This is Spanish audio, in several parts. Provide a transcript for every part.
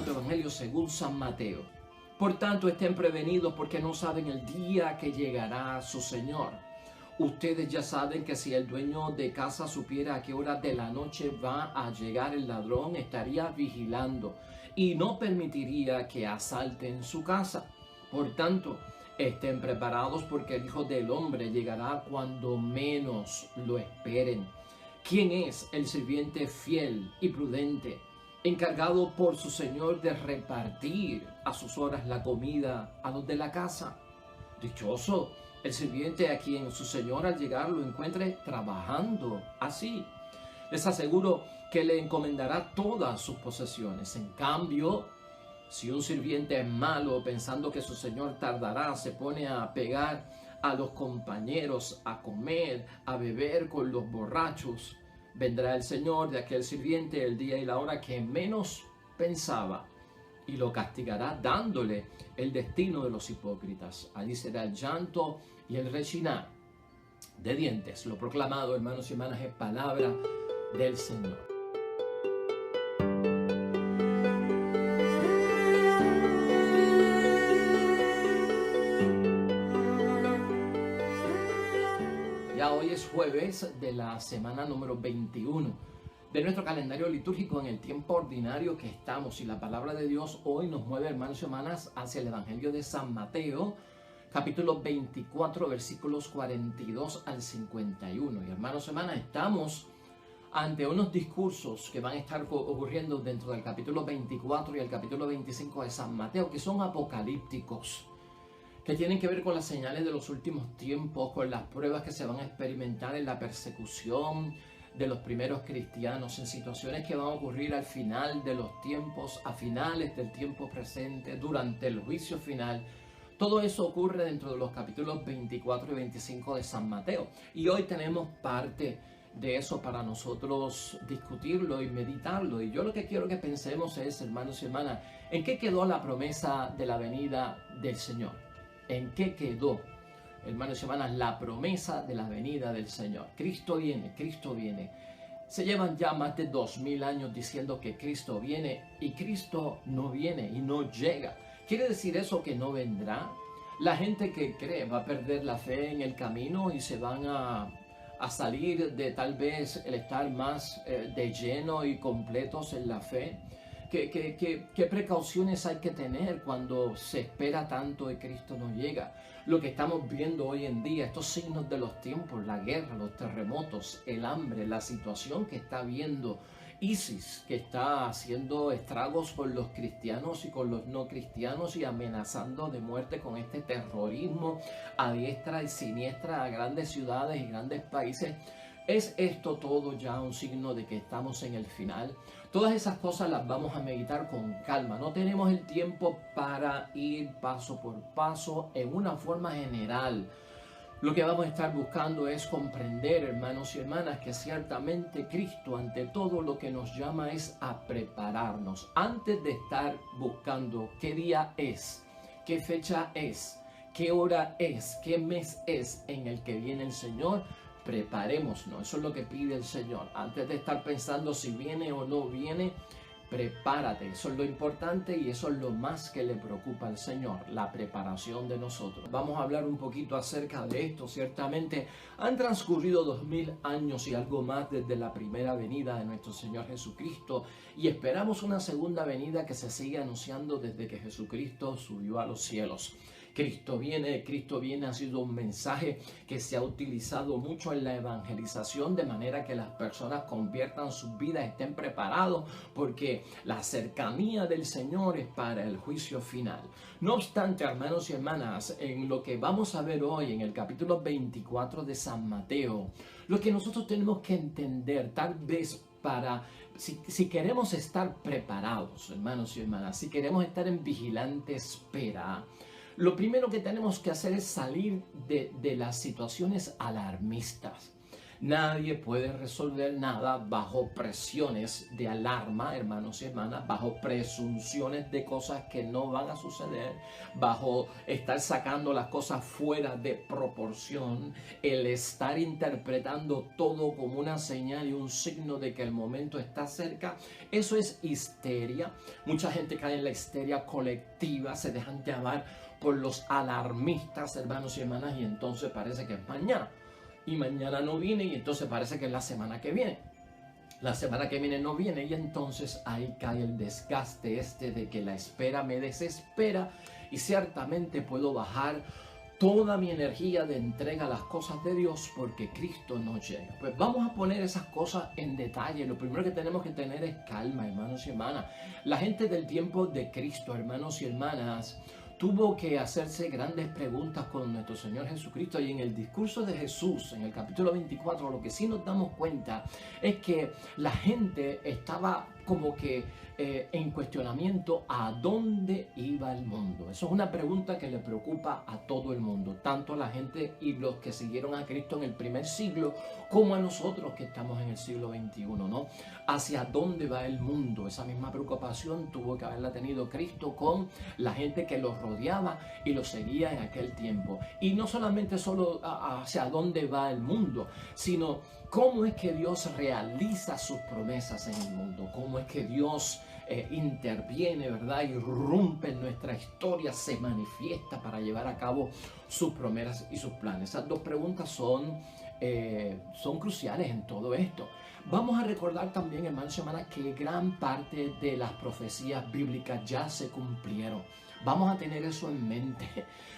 Santo Evangelio según San Mateo. Por tanto, estén prevenidos porque no saben el día que llegará su Señor. Ustedes ya saben que si el dueño de casa supiera a qué hora de la noche va a llegar el ladrón, estaría vigilando y no permitiría que asalten su casa. Por tanto, estén preparados porque el Hijo del Hombre llegará cuando menos lo esperen. ¿Quién es el sirviente fiel y prudente, encargado por su Señor de repartir a sus horas la comida a los de la casa? Dichoso el sirviente a quien su Señor al llegar lo encuentre trabajando así. Les aseguro que le encomendará todas sus posesiones. En cambio, si un sirviente es malo, pensando que su Señor tardará, se pone a pegar a los compañeros, a comer, a beber con los borrachos, vendrá el Señor de aquel sirviente el día y la hora que menos pensaba y lo castigará dándole el destino de los hipócritas. Allí será el llanto y el rechinar de dientes. Lo proclamado, hermanos y hermanas, es palabra del Señor. Ya hoy es jueves de la semana número 21 de nuestro calendario litúrgico en el tiempo ordinario que estamos, y la palabra de Dios hoy nos mueve, hermanos y hermanas, hacia el Evangelio de San Mateo, capítulo 24, versículos 42 al 51. Y hermanos y hermanas, estamos ante unos discursos que van a estar ocurriendo dentro del capítulo 24 y el capítulo 25 de San Mateo, que son apocalípticos, que tienen que ver con las señales de los últimos tiempos, con las pruebas que se van a experimentar en la persecución de los primeros cristianos, en situaciones que van a ocurrir al final de los tiempos, a finales del tiempo presente, durante el juicio final. Todo eso ocurre dentro de los capítulos 24 y 25 de San Mateo. Y hoy tenemos parte de eso para nosotros discutirlo y meditarlo. Y yo lo que quiero que pensemos es, hermanos y hermanas, ¿en qué quedó la promesa de la venida del Señor? ¿En qué quedó, hermanos y hermanas, la promesa de la venida del Señor? Cristo viene, Cristo viene. Se llevan ya más de 2000 años diciendo que Cristo viene y Cristo no viene y no llega. ¿Quiere decir eso que no vendrá? La gente que cree va a perder la fe en el camino y se van a salir de tal vez el estar más de lleno y completos en la fe. ¿Qué precauciones hay que tener cuando se espera tanto y Cristo no llega? Lo que estamos viendo hoy en día, estos signos de los tiempos, la guerra, los terremotos, el hambre, la situación que está viendo ISIS, que está haciendo estragos con los cristianos y con los no cristianos y amenazando de muerte con este terrorismo a diestra y siniestra a grandes ciudades y grandes países. ¿Es esto todo ya un signo de que estamos en el final? Todas esas cosas las vamos a meditar con calma. No tenemos el tiempo para ir paso por paso en una forma general. Lo que vamos a estar buscando es comprender, hermanos y hermanas, que ciertamente Cristo ante todo lo que nos llama es a prepararnos. Antes de estar buscando qué día es, qué fecha es, qué hora es, qué mes es en el que viene el Señor, preparémonos. Eso es lo que pide el Señor. Antes de estar pensando si viene o no viene, prepárate. Eso es lo importante y eso es lo más que le preocupa al Señor, la preparación de nosotros. Vamos a hablar un poquito acerca de esto. Ciertamente han transcurrido 2000 años y algo más desde la primera venida de nuestro Señor Jesucristo y esperamos una segunda venida que se sigue anunciando desde que Jesucristo subió a los cielos. Cristo viene ha sido un mensaje que se ha utilizado mucho en la evangelización, de manera que las personas conviertan sus vidas, estén preparados, porque la cercanía del Señor es para el juicio final. No obstante, hermanos y hermanas, en lo que vamos a ver hoy en el capítulo 24 de San Mateo, lo que nosotros tenemos que entender, tal vez si queremos estar preparados, hermanos y hermanas, si queremos estar en vigilante espera, lo primero que tenemos que hacer es salir de las situaciones alarmistas, Nadie puede resolver nada bajo presiones de alarma, hermanos y hermanas, bajo presunciones de cosas que no van a suceder, bajo estar sacando las cosas fuera de proporción, el estar interpretando todo como una señal y un signo de que el momento está cerca. Eso es histeria. Mucha gente cae en la histeria colectiva, se dejan llevar por los alarmistas, hermanos y hermanas, y entonces parece que es mañana. Y mañana no viene y entonces parece que es la semana que viene. La semana que viene no viene y entonces ahí cae el desgaste de que la espera me desespera y ciertamente puedo bajar toda mi energía de entrega a las cosas de Dios porque Cristo no llega. Pues vamos a poner esas cosas en detalle. Lo primero que tenemos que tener es calma, hermanos y hermanas. La gente del tiempo de Cristo, hermanos y hermanas, tuvo que hacerse grandes preguntas con nuestro Señor Jesucristo, y en el discurso de Jesús, en el capítulo 24, lo que sí nos damos cuenta es que la gente estaba como que en cuestionamiento a dónde iba el mundo. Eso es una pregunta que le preocupa a todo el mundo, tanto a la gente y los que siguieron a Cristo en el primer siglo, como a nosotros que estamos en el siglo XXI, ¿no? ¿Hacia dónde va el mundo? Esa misma preocupación tuvo que haberla tenido Cristo con la gente que los rodeaba y los seguía en aquel tiempo. Y no solamente solo hacia dónde va el mundo, sino cómo es que Dios realiza sus promesas en el mundo, cómo es que Dios interviene, ¿verdad? Irrumpe en nuestra historia, se manifiesta para llevar a cabo sus promesas y sus planes. Esas dos preguntas son cruciales en todo esto. Vamos a recordar también, hermanos y hermanas, que gran parte de las profecías bíblicas ya se cumplieron. Vamos a tener eso en mente.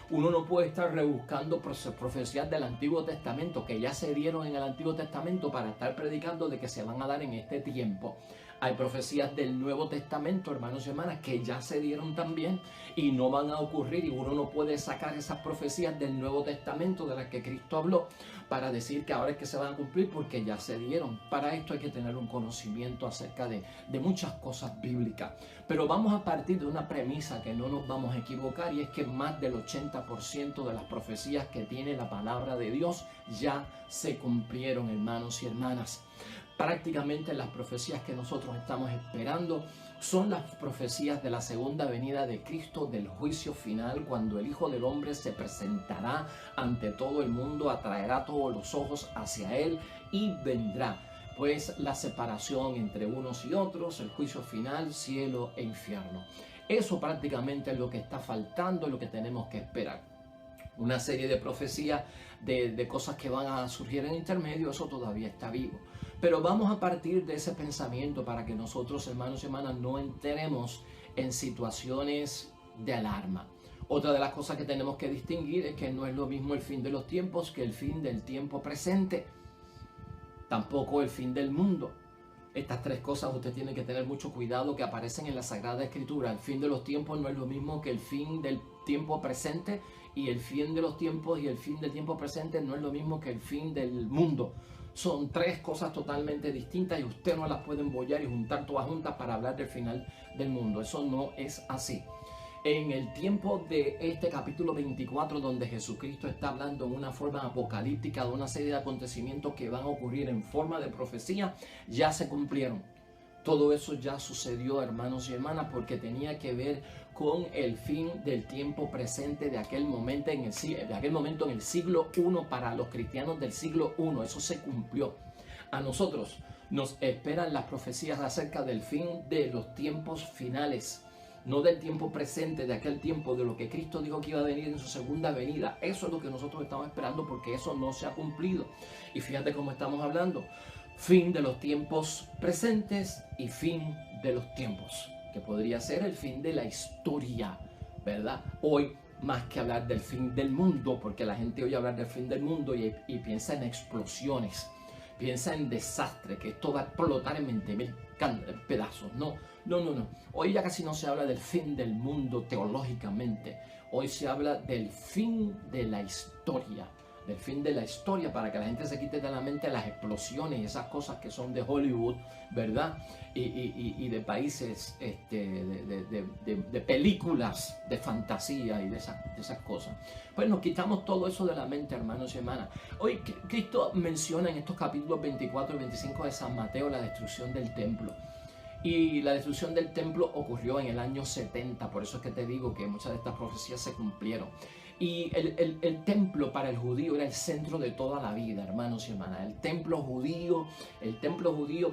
Uno no puede estar rebuscando profecías del Antiguo Testamento que ya se dieron en el Antiguo Testamento para estar predicando de que se van a dar en este tiempo. Hay profecías del Nuevo Testamento, hermanos y hermanas, que ya se dieron también y no van a ocurrir, y uno no puede sacar esas profecías del Nuevo Testamento de las que Cristo habló para decir que ahora es que se van a cumplir porque ya se dieron. Para esto hay que tener un conocimiento acerca de muchas cosas bíblicas. Pero vamos a partir de una premisa que no nos vamos a equivocar, y es que más del 80% de las profecías que tiene la palabra de Dios ya se cumplieron, hermanos y hermanas. Prácticamente las profecías que nosotros estamos esperando son las profecías de la segunda venida de Cristo, del juicio final, cuando el Hijo del Hombre se presentará ante todo el mundo, atraerá todos los ojos hacia Él y vendrá. Pues la separación entre unos y otros, el juicio final, cielo e infierno. Eso prácticamente es lo que está faltando, es lo que tenemos que esperar. Una serie de profecías de cosas que van a surgir en intermedio, eso todavía está vivo. Pero vamos a partir de ese pensamiento para que nosotros, hermanos y hermanas, no entremos en situaciones de alarma. Otra de las cosas que tenemos que distinguir es que no es lo mismo el fin de los tiempos que el fin del tiempo presente. Tampoco el fin del mundo. Estas tres cosas usted tiene que tener mucho cuidado, que aparecen en la Sagrada Escritura. El fin de los tiempos no es lo mismo que el fin del tiempo presente, y el fin de los tiempos y el fin del tiempo presente no es lo mismo que el fin del mundo. Son tres cosas totalmente distintas y usted no las puede embollar y juntar todas juntas para hablar del final del mundo. Eso no es así. En el tiempo de este capítulo 24, donde Jesucristo está hablando en una forma apocalíptica de una serie de acontecimientos que van a ocurrir en forma de profecía, ya se cumplieron. Todo eso ya sucedió, hermanos y hermanas, porque tenía que ver con el fin del tiempo presente de aquel momento en el siglo I, para los cristianos del siglo I. Eso se cumplió. A nosotros nos esperan las profecías acerca del fin de los tiempos finales, no del tiempo presente, de aquel tiempo de lo que Cristo dijo que iba a venir en su segunda venida. Eso es lo que nosotros estamos esperando, porque eso no se ha cumplido. Y fíjate cómo estamos hablando: fin de los tiempos presentes y fin de los tiempos, que podría ser el fin de la historia, ¿verdad? Hoy, más que hablar del fin del mundo, porque la gente oye hablar del fin del mundo y piensa en explosiones, piensa en desastre, que esto va a explotar en 20.000 pedazos. No. Hoy ya casi no se habla del fin del mundo teológicamente. Hoy se habla del fin de la historia, del fin de la historia, para que la gente se quite de la mente las explosiones y esas cosas que son de Hollywood, ¿verdad? Y de países, de películas de fantasía y de esas cosas. Pues nos quitamos todo eso de la mente, hermanos y hermanas. Hoy Cristo menciona en estos capítulos 24 y 25 de San Mateo la destrucción del templo. Y la destrucción del templo ocurrió en el año 70, por eso es que te digo que muchas de estas profecías se cumplieron. Y el templo para el judío era el centro de toda la vida, hermanos y hermanas. El templo judío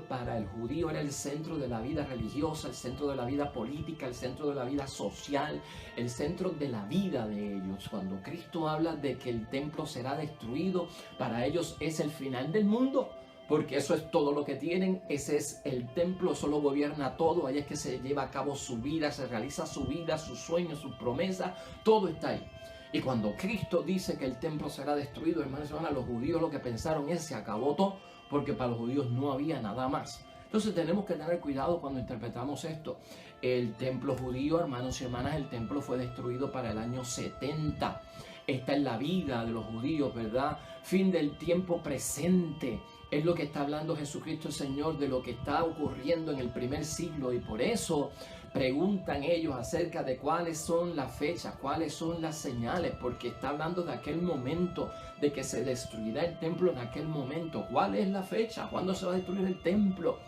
para el judío era el centro de la vida religiosa, el centro de la vida política, el centro de la vida social, el centro de la vida de ellos. Cuando Cristo habla de que el templo será destruido, para ellos es el final del mundo. Porque eso es todo lo que tienen, ese es el templo, eso lo gobierna todo, ahí es que se lleva a cabo su vida, se realiza su vida, sus sueños, sus promesas, todo está ahí. Y cuando Cristo dice que el templo será destruido, hermanos y hermanas, los judíos lo que pensaron es: se acabó todo, porque para los judíos no había nada más. Entonces tenemos que tener cuidado cuando interpretamos esto. El templo judío, hermanos y hermanas, el templo fue destruido para el año 70. Esta es la vida de los judíos, ¿verdad? Fin del tiempo presente. Es lo que está hablando Jesucristo el Señor, de lo que está ocurriendo en el primer siglo. Y por eso preguntan ellos acerca de cuáles son las fechas, cuáles son las señales, porque está hablando de aquel momento, de que se destruirá el templo en aquel momento. ¿Cuál es la fecha? ¿Cuándo se va a destruir el templo?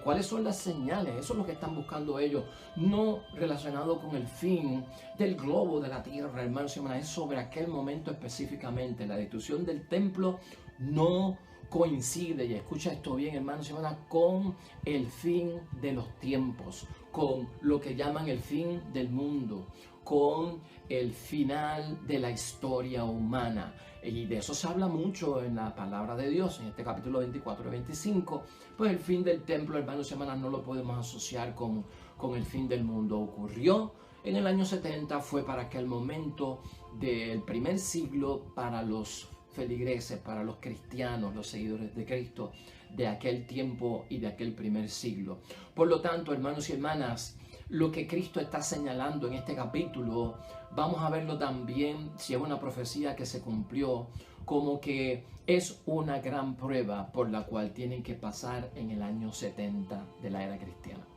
¿Cuáles son las señales? Eso es lo que están buscando ellos, no relacionado con el fin del globo de la tierra, hermanos y hermanas. Es sobre aquel momento específicamente. La destrucción del templo no coincide, y escucha esto bien, hermanos y hermanas, con el fin de los tiempos, con lo que llaman el fin del mundo, con el final de la historia humana. Y de eso se habla mucho en la palabra de Dios, en este capítulo 24 y 25. Pues el fin del templo, hermanos y hermanas, no lo podemos asociar con el fin del mundo. Ocurrió en el año 70, fue para aquel momento del primer siglo, para los feligreses, para los cristianos, los seguidores de Cristo de aquel tiempo y de aquel primer siglo. Por lo tanto, hermanos y hermanas, lo que Cristo está señalando en este capítulo, vamos a verlo también, si es una profecía que se cumplió, como que es una gran prueba por la cual tienen que pasar en el año 70 de la era cristiana.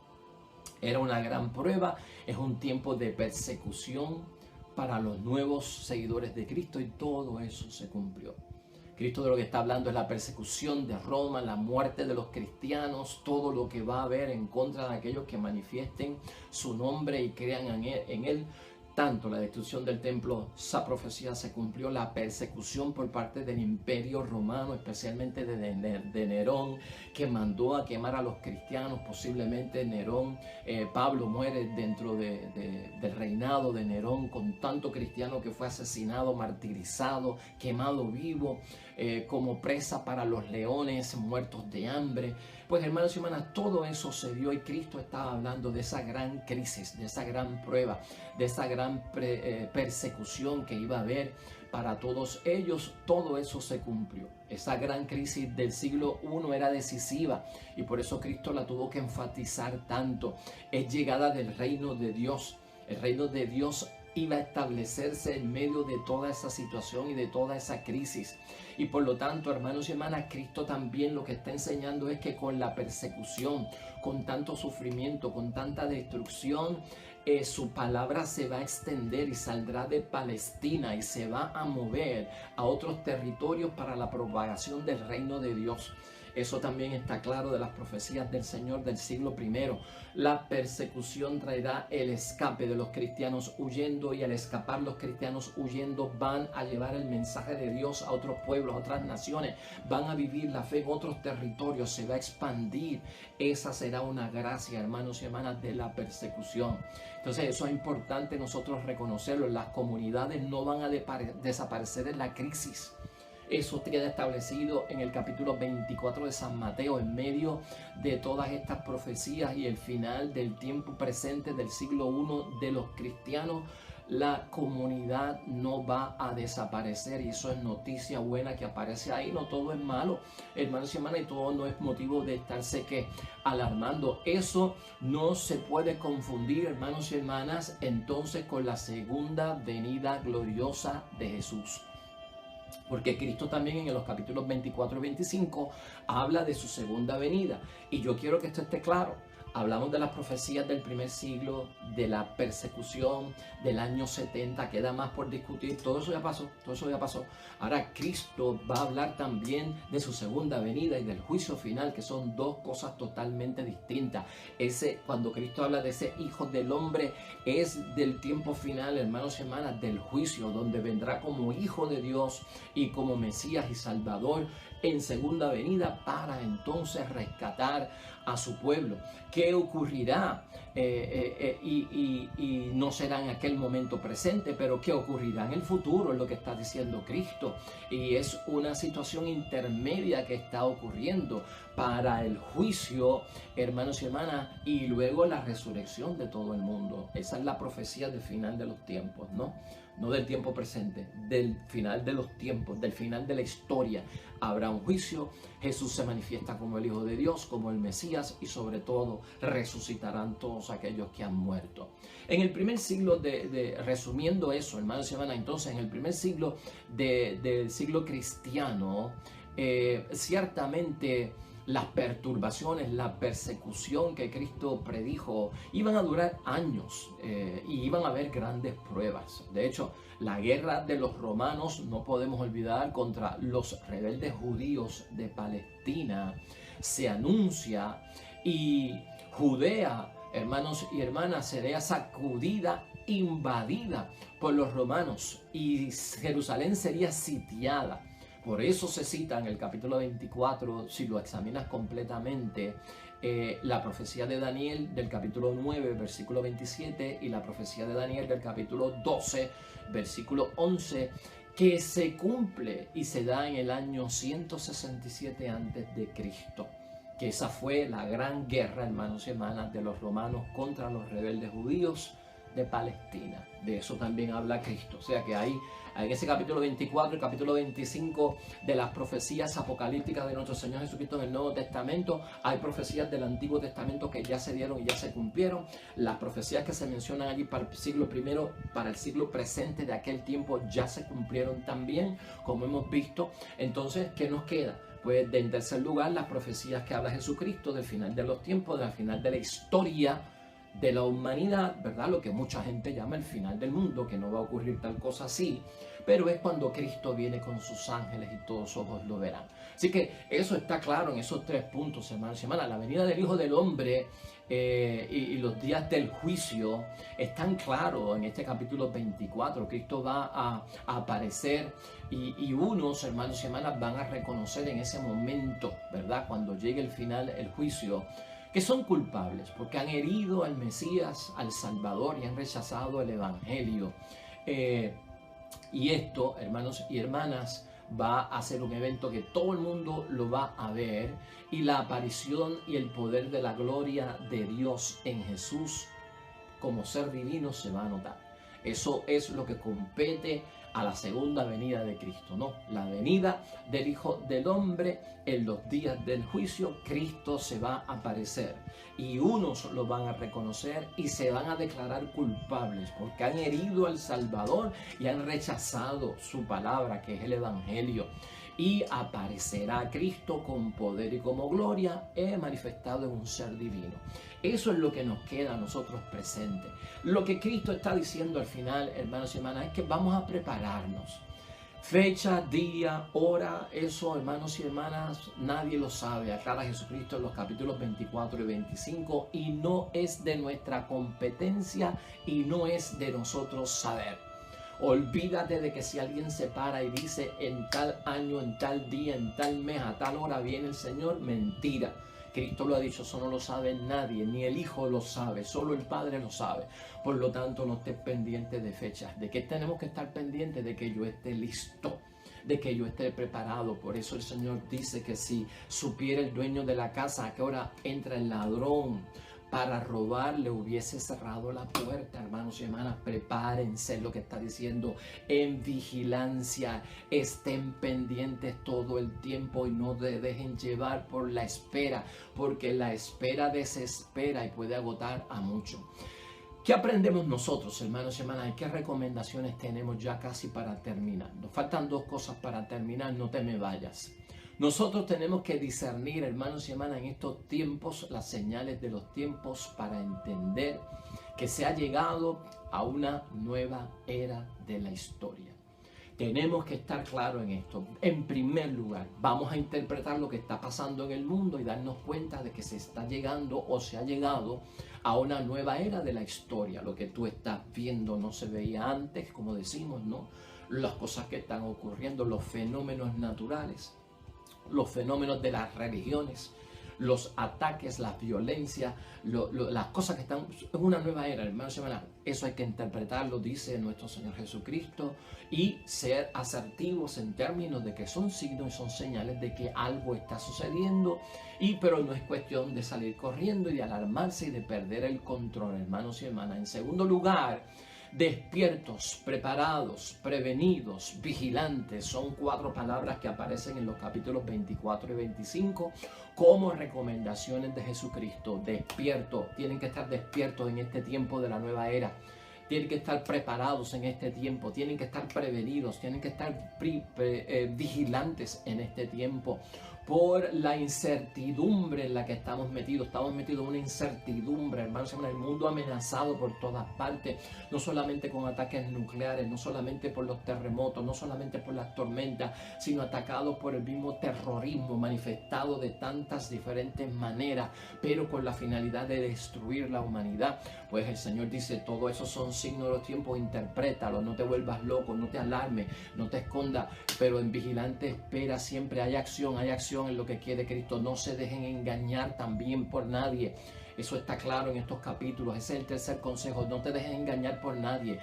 Era una gran prueba, es un tiempo de persecución para los nuevos seguidores de Cristo, y todo eso se cumplió. Cristo de lo que está hablando es la persecución de Roma, la muerte de los cristianos, todo lo que va a haber en contra de aquellos que manifiesten su nombre y crean en él. Tanto la destrucción del templo, esa profecía se cumplió, la persecución por parte del imperio romano, especialmente de Nerón, que mandó a quemar a los cristianos. Posiblemente Nerón, Pablo muere dentro del reinado de Nerón, con tanto cristiano que fue asesinado, martirizado, quemado vivo, como presa para los leones, muertos de hambre. Pues hermanos y hermanas, todo eso se dio, y Cristo estaba hablando de esa gran crisis, de esa gran prueba, de esa gran persecución que iba a haber para todos ellos. Todo eso se cumplió. Esa gran crisis del siglo I era decisiva, y por eso Cristo la tuvo que enfatizar tanto. Es llegada del reino de Dios. El reino de Dios iba a establecerse en medio de toda esa situación y de toda esa crisis. Y por lo tanto, hermanos y hermanas, Cristo también lo que está enseñando es que con la persecución, con tanto sufrimiento, con tanta destrucción, su palabra se va a extender y saldrá de Palestina y se va a mover a otros territorios para la propagación del reino de Dios. Eso también está claro de las profecías del Señor del siglo I. La persecución traerá el escape de los cristianos huyendo, y al escapar los cristianos huyendo van a llevar el mensaje de Dios a otros pueblos, a otras naciones. Van a vivir la fe en otros territorios, se va a expandir. Esa será una gracia, hermanos y hermanas, de la persecución. Entonces eso es importante nosotros reconocerlo. Las comunidades no van a desaparecer en la crisis. Eso queda establecido en el capítulo 24 de San Mateo, en medio de todas estas profecías y el final del tiempo presente del siglo I de los cristianos. La comunidad no va a desaparecer, y eso es noticia buena que aparece ahí. No todo es malo, hermanos y hermanas, y todo no es motivo de estarse alarmando. Eso no se puede confundir, hermanos y hermanas, entonces con la segunda venida gloriosa de Jesús. Porque Cristo también en los capítulos 24 y 25 habla de su segunda venida. Y yo quiero que esto esté claro. Hablamos de las profecías del primer siglo, de la persecución del año 70, queda más por discutir. Todo eso ya pasó, todo eso ya pasó. Ahora Cristo va a hablar también de su segunda venida y del juicio final, que son dos cosas totalmente distintas. Cuando Cristo habla de ese Hijo del Hombre, es del tiempo final, hermanos y hermanas, del juicio, donde vendrá como Hijo de Dios y como Mesías y Salvador en segunda venida para entonces rescatar a su pueblo. ¿Qué ocurrirá? Y no será en aquel momento presente, pero ¿qué ocurrirá en el futuro? Es lo que está diciendo Cristo. Y es una situación intermedia que está ocurriendo para el juicio, hermanos y hermanas, y luego la resurrección de todo el mundo. Esa es la profecía del final de los tiempos, ¿no? No del tiempo presente, del final de los tiempos, del final de la historia. Habrá un juicio, Jesús se manifiesta como el Hijo de Dios, como el Mesías, y sobre todo resucitarán todos aquellos que han muerto. En el primer siglo, resumiendo eso, hermanos y hermanas, entonces en el primer siglo del siglo cristiano, ciertamente las perturbaciones, la persecución que Cristo predijo iban a durar años y iban a haber grandes pruebas. De hecho, la guerra de los romanos, no podemos olvidar, contra los rebeldes judíos de Palestina se anuncia, y Judea, hermanos y hermanas, sería sacudida, invadida por los romanos, y Jerusalén sería sitiada. Por eso se cita en el capítulo 24, si lo examinas completamente, la profecía de Daniel del capítulo 9, versículo 27, y la profecía de Daniel del capítulo 12, versículo 11, que se cumple y se da en el año 167 antes de Cristo. Que esa fue la gran guerra, hermanos y hermanas, de los romanos contra los rebeldes judíos de Palestina. De eso también habla Cristo. O sea que ahí, en ese capítulo 24 y capítulo 25 de las profecías apocalípticas de nuestro Señor Jesucristo en el Nuevo Testamento, hay profecías del Antiguo Testamento que ya se dieron y ya se cumplieron. Las profecías que se mencionan allí para el siglo primero, para el siglo presente de aquel tiempo, ya se cumplieron también, como hemos visto. Entonces, ¿qué nos queda? Pues en tercer lugar, las profecías que habla Jesucristo del final de los tiempos, del final de la historia de la humanidad, ¿verdad? Lo que mucha gente llama el final del mundo, que no va a ocurrir tal cosa así, pero es cuando Cristo viene con sus ángeles y todos ojos lo verán. Así que eso está claro en esos tres puntos, hermanos y hermanas. La venida del Hijo del Hombre y los días del juicio están claros en este capítulo 24. Cristo va a aparecer y unos, hermanos y hermanas, van a reconocer en ese momento, ¿verdad? Cuando llegue el final, el juicio, que son culpables porque han herido al Mesías, al Salvador, y han rechazado el Evangelio. Y esto, hermanos y hermanas, va a ser un evento que todo el mundo lo va a ver, y la aparición y el poder de la gloria de Dios en Jesús como ser divino se va a notar. Eso es lo que compete a la segunda venida de Cristo, ¿no? La venida del Hijo del Hombre en los días del juicio. Cristo se va a aparecer y unos lo van a reconocer y se van a declarar culpables porque han herido al Salvador y han rechazado su palabra, que es el Evangelio. Y aparecerá Cristo con poder y como gloria, manifestado en un ser divino. Eso es lo que nos queda a nosotros presentes. Lo que Cristo está diciendo al final, hermanos y hermanas, es que vamos a prepararnos. Fecha, día, hora, eso, hermanos y hermanas, nadie lo sabe. Aclara Jesucristo en los capítulos 24 y 25, y no es de nuestra competencia y no es de nosotros saber. Olvídate de que si alguien se para y dice en tal año, en tal día, en tal mes, a tal hora viene el Señor, mentira. Cristo lo ha dicho, eso no lo sabe nadie, ni el Hijo lo sabe, solo el Padre lo sabe. Por lo tanto, no estés pendiente de fechas. ¿De qué tenemos que estar pendientes? De que yo esté listo, de que yo esté preparado. Por eso el Señor dice que si supiera el dueño de la casa a qué hora entra el ladrón para robar, le hubiese cerrado la puerta. Hermanos y hermanas, prepárense, lo que está diciendo, en vigilancia, estén pendientes todo el tiempo y no se dejen llevar por la espera, porque la espera desespera y puede agotar a muchos. ¿Qué aprendemos nosotros, hermanos y hermanas? ¿Y qué recomendaciones tenemos ya casi para terminar? Nos faltan 2 cosas para terminar, no te me vayas. Nosotros tenemos que discernir, hermanos y hermanas, en estos tiempos, las señales de los tiempos para entender que se ha llegado a una nueva era de la historia. Tenemos que estar claros en esto. En primer lugar, vamos a interpretar lo que está pasando en el mundo y darnos cuenta de que se está llegando o se ha llegado a una nueva era de la historia. Lo que tú estás viendo no se veía antes, como decimos, ¿no? Las cosas que están ocurriendo, los fenómenos naturales, los fenómenos de las religiones, los ataques, las violencias, las cosas que están en una nueva era, hermanos y hermanas. Eso hay que interpretarlo, dice nuestro Señor Jesucristo, y ser asertivos en términos de que son signos y son señales de que algo está sucediendo, pero no es cuestión de salir corriendo y de alarmarse y de perder el control, hermanos y hermanas. En segundo lugar, despiertos, preparados, prevenidos, vigilantes. Son 4 palabras que aparecen en los capítulos 24 y 25 como recomendaciones de Jesucristo. Despiertos, tienen que estar despiertos en este tiempo de la nueva era. Tienen que estar preparados en este tiempo, tienen que estar prevenidos, tienen que estar vigilantes en este tiempo. Por la incertidumbre en la que estamos metidos en una incertidumbre, hermanos, en el mundo amenazado por todas partes, no solamente con ataques nucleares, no solamente por los terremotos, no solamente por las tormentas, sino atacados por el mismo terrorismo manifestado de tantas diferentes maneras, pero con la finalidad de destruir la humanidad. Pues el Señor dice, todo eso son signos de los tiempos, interprétalo, no te vuelvas loco, no te alarmes, no te escondas, pero en vigilante espera, siempre hay acción en lo que quiere Cristo. No se dejen engañar también por nadie. Eso está claro en estos capítulos. Ese es el tercer consejo. No te dejes engañar por nadie.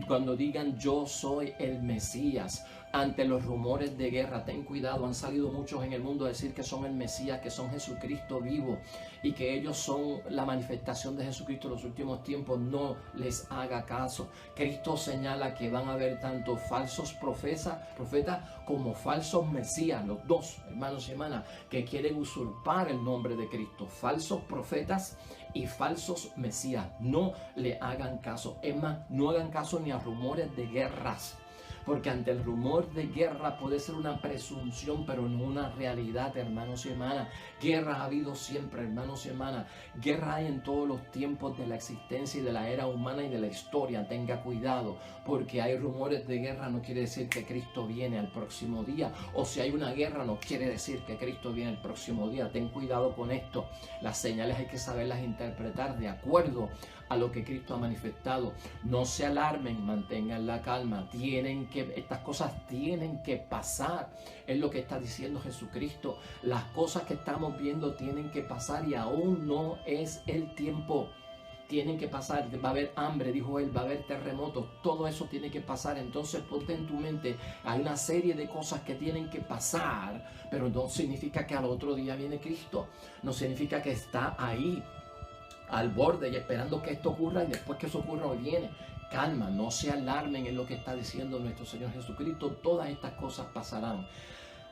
Cuando digan yo soy el Mesías, ante los rumores de guerra, ten cuidado. Han salido muchos en el mundo a decir que son el Mesías, que son Jesucristo vivo y que ellos son la manifestación de Jesucristo en los últimos tiempos. No les haga caso. Cristo señala que van a haber tanto falsos profetas como falsos Mesías, los dos, hermanos y hermanas, que quieren usurpar el nombre de Cristo. Falsos profetas y falsos Mesías. No le hagan caso. Es más, no hagan caso ni a rumores de guerras. Porque ante el rumor de guerra puede ser una presunción, pero no una realidad, hermanos y hermanas. Guerra ha habido siempre, hermanos y hermanas. Guerra hay en todos los tiempos de la existencia y de la era humana y de la historia. Tenga cuidado, porque hay rumores de guerra no quiere decir que Cristo viene al próximo día. O si hay una guerra no quiere decir que Cristo viene el próximo día. Ten cuidado con esto. Las señales hay que saberlas interpretar de acuerdo a lo que Cristo ha manifestado. No se alarmen, mantengan la calma. Estas cosas tienen que pasar. Es lo que está diciendo Jesucristo. Las cosas que estamos viendo tienen que pasar y aún no es el tiempo. Tienen que pasar. Va a haber hambre, dijo él, va a haber terremotos. Todo eso tiene que pasar. Entonces ponte en tu mente, hay una serie de cosas que tienen que pasar, pero no significa que al otro día viene Cristo. No significa que está ahí al borde y esperando que esto ocurra y después que eso ocurra viene. Calma, no se alarmen, en lo que está diciendo nuestro Señor Jesucristo. Todas estas cosas pasarán.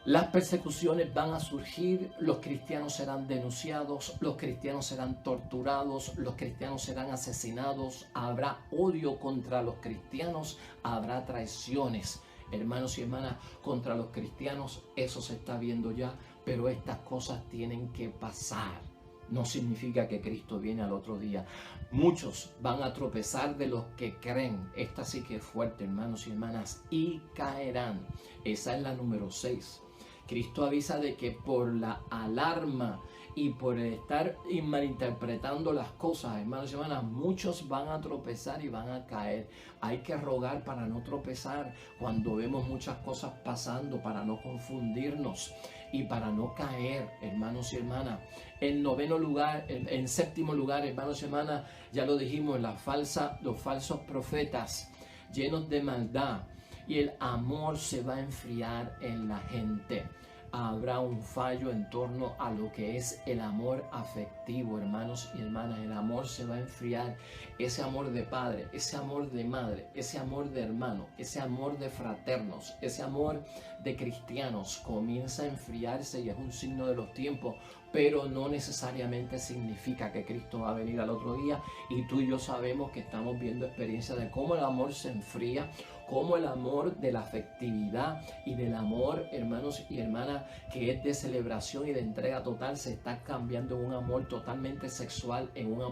Las persecuciones van a surgir, los cristianos serán denunciados, los cristianos serán torturados, los cristianos serán asesinados, habrá odio contra los cristianos, habrá traiciones, hermanos y hermanas, contra los cristianos. Eso se está viendo ya, pero estas cosas tienen que pasar. No significa que Cristo viene al otro día. Muchos van a tropezar de los que creen. Esta sí que es fuerte, hermanos y hermanas. Y caerán. Esa es la número 6. Cristo avisa de que por la alarma y por estar malinterpretando las cosas, hermanos y hermanas, muchos van a tropezar y van a caer. Hay que rogar para no tropezar cuando vemos muchas cosas pasando, para no confundirnos y para no caer, hermanos y hermanas. En séptimo lugar, hermanos y hermanas, ya lo dijimos, los falsos profetas llenos de maldad, y el amor se va a enfriar en la gente. Habrá un fallo en torno a lo que es el amor afectivo, hermanos y hermanas. El amor se va a enfriar. Ese amor de padre, ese amor de madre, ese amor de hermano, ese amor de fraternos, ese amor de cristianos comienza a enfriarse y es un signo de los tiempos, pero no necesariamente significa que Cristo va a venir al otro día. Y tú y yo sabemos que estamos viendo experiencias de cómo el amor se enfría, cómo el amor de la afectividad y del amor, hermanos y hermanas, que es de celebración y de entrega total, se está cambiando en un amor totalmente sexual, en un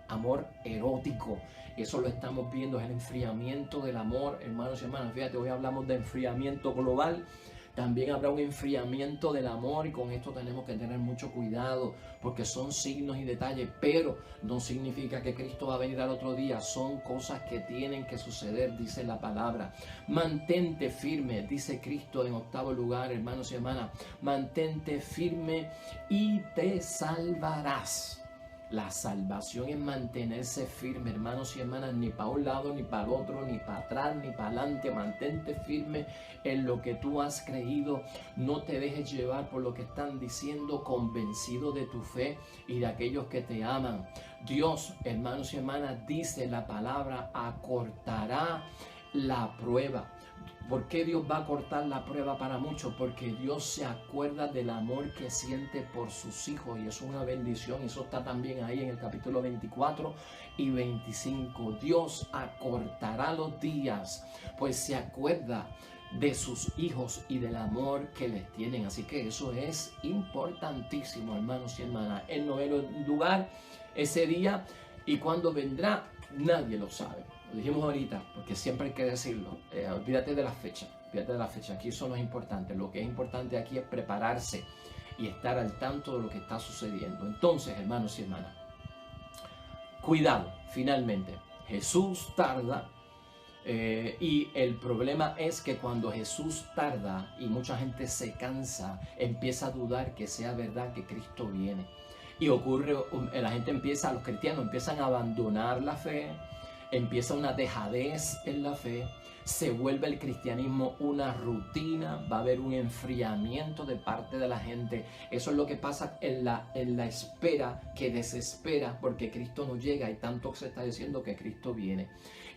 amor erótico. Eso lo estamos viendo, es el enfriamiento del amor, hermanos y hermanas. Fíjate, hoy hablamos de enfriamiento global. También habrá un enfriamiento del amor, y con esto tenemos que tener mucho cuidado porque son signos y detalles, pero no significa que Cristo va a venir al otro día. Son cosas que tienen que suceder, dice la palabra. Mantente firme, dice Cristo en 8º lugar, hermanos y hermanas. Mantente firme y te salvarás. La salvación es mantenerse firme, hermanos y hermanas, ni para un lado, ni para el otro, ni para atrás, ni para adelante. Mantente firme en lo que tú has creído. No te dejes llevar por lo que están diciendo, convencido de tu fe y de aquellos que te aman. Dios, hermanos y hermanas, dice la palabra, acortará la prueba. ¿Por qué Dios va a cortar la prueba para muchos? Porque Dios se acuerda del amor que siente por sus hijos, y eso es una bendición. Eso está también ahí en el capítulo 24 y 25. Dios acortará los días, pues se acuerda de sus hijos y del amor que les tienen. Así que eso es importantísimo, hermanos y hermanas. En 9º lugar, ese día, y cuándo vendrá, nadie lo sabe. Lo dijimos ahorita, porque siempre hay que decirlo. Olvídate de la fecha. Olvídate de la fecha. Aquí eso no es importante. Lo que es importante aquí es prepararse y estar al tanto de lo que está sucediendo. Entonces, hermanos y hermanas, cuidado, finalmente. Jesús tarda. Y el problema es que cuando Jesús tarda y mucha gente se cansa, empieza a dudar que sea verdad que Cristo viene. Y ocurre, la gente empieza, los cristianos empiezan a abandonar la fe. Empieza una dejadez en la fe, se vuelve el cristianismo una rutina, va a haber un enfriamiento de parte de la gente. Eso es lo que pasa en la espera, que desespera porque Cristo no llega, y tanto se está diciendo que Cristo viene.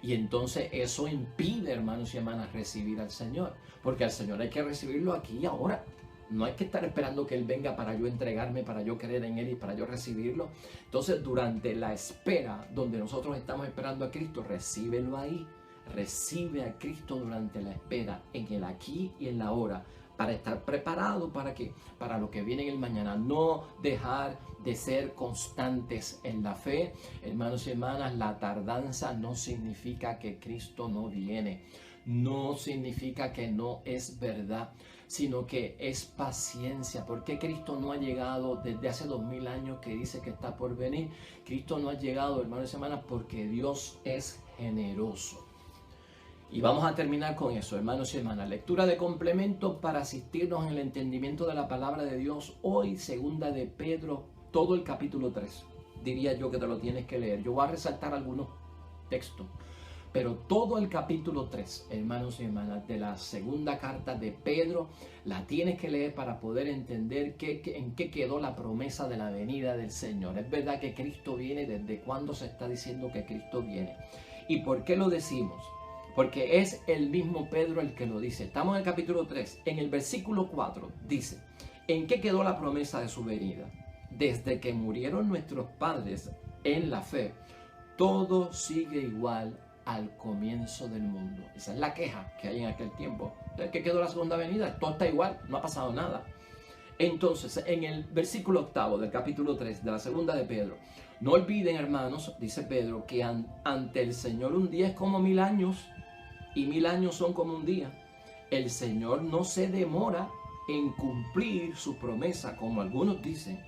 Y entonces eso impide, hermanos y hermanas, recibir al Señor, porque al Señor hay que recibirlo aquí y ahora. No hay que estar esperando que Él venga para yo entregarme, para yo creer en Él y para yo recibirlo. Entonces, durante la espera, donde nosotros estamos esperando a Cristo, recíbelo ahí. Recibe a Cristo durante la espera, en el aquí y en la ahora, para estar preparado para lo que viene en el mañana. No dejar de ser constantes en la fe. Hermanos y hermanas, la tardanza no significa que Cristo no viene. No significa que no es verdad, sino que es paciencia. ¿Por qué Cristo no ha llegado desde hace 2000 años que dice que está por venir? Cristo no ha llegado, hermanos y hermanas, porque Dios es generoso. Y vamos a terminar con eso, hermanos y hermanas. Lectura de complemento para asistirnos en el entendimiento de la palabra de Dios. Hoy, 2 de Pedro, todo el capítulo 3. Diría yo que te lo tienes que leer. Yo voy a resaltar algunos textos. Pero todo el capítulo 3, hermanos y hermanas, de la segunda carta de Pedro, la tienes que leer para poder entender en qué quedó la promesa de la venida del Señor. Es verdad que Cristo viene. ¿Desde cuándo se está diciendo que Cristo viene? ¿Y por qué lo decimos? Porque es el mismo Pedro el que lo dice. Estamos en el capítulo 3. En el versículo 4 dice: ¿en qué quedó la promesa de su venida? Desde que murieron nuestros padres en la fe, todo sigue igual al comienzo del mundo. Esa es la queja que hay en aquel tiempo. ¿De qué quedó la segunda venida? Todo está igual, no ha pasado nada. Entonces, en el versículo 8 del capítulo 3 de la segunda de Pedro, no olviden, hermanos, dice Pedro, que ante el Señor un día es como 1000 años, y 1000 años son como un día. El Señor no se demora en cumplir su promesa, como algunos dicen,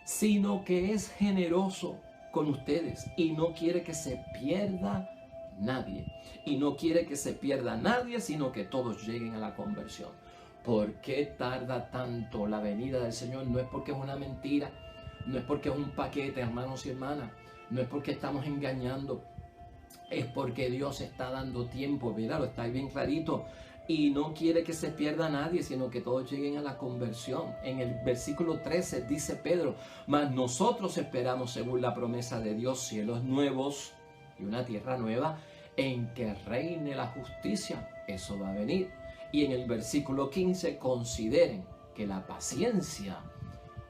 sino que es generoso con ustedes y no quiere que se pierda nadie. Y no quiere que se pierda nadie, sino que todos lleguen a la conversión. ¿Por qué tarda tanto la venida del Señor? No es porque es una mentira, no es porque es un paquete, hermanos y hermanas, no es porque estamos engañando, es porque Dios está dando tiempo. Míralo, está ahí bien clarito. Y no quiere que se pierda nadie, sino que todos lleguen a la conversión. En el versículo 13 dice Pedro: mas nosotros esperamos, según la promesa de Dios, cielos nuevos y una tierra nueva en que reine la justicia. Eso va a venir. Y en el versículo 15, consideren que la paciencia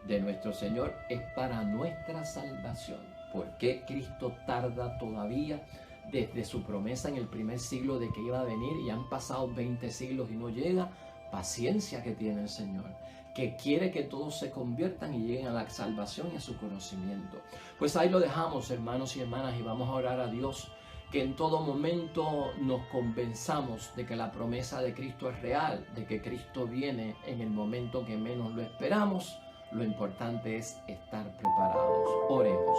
de nuestro Señor es para nuestra salvación. ¿Por qué Cristo tarda todavía desde su promesa en el primer siglo de que iba a venir y han pasado 20 siglos y no llega? Paciencia que tiene el Señor, que quiere que todos se conviertan y lleguen a la salvación y a su conocimiento. Pues ahí lo dejamos, hermanos y hermanas, y vamos a orar a Dios que en todo momento nos convenzamos de que la promesa de Cristo es real, de que Cristo viene en el momento que menos lo esperamos. Lo importante es estar preparados. Oremos.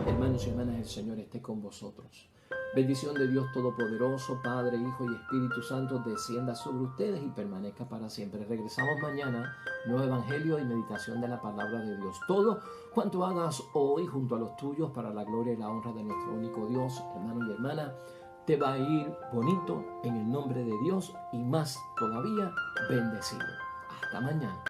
Hermanos y hermanas, el Señor esté con vosotros. Bendición de Dios Todopoderoso, Padre, Hijo y Espíritu Santo, descienda sobre ustedes y permanezca para siempre. Regresamos mañana, nuevo evangelio y meditación de la palabra de Dios. Todo cuanto hagas hoy junto a los tuyos para la gloria y la honra de nuestro único Dios, hermano y hermana, te va a ir bonito en el nombre de Dios y más todavía bendecido. Hasta mañana.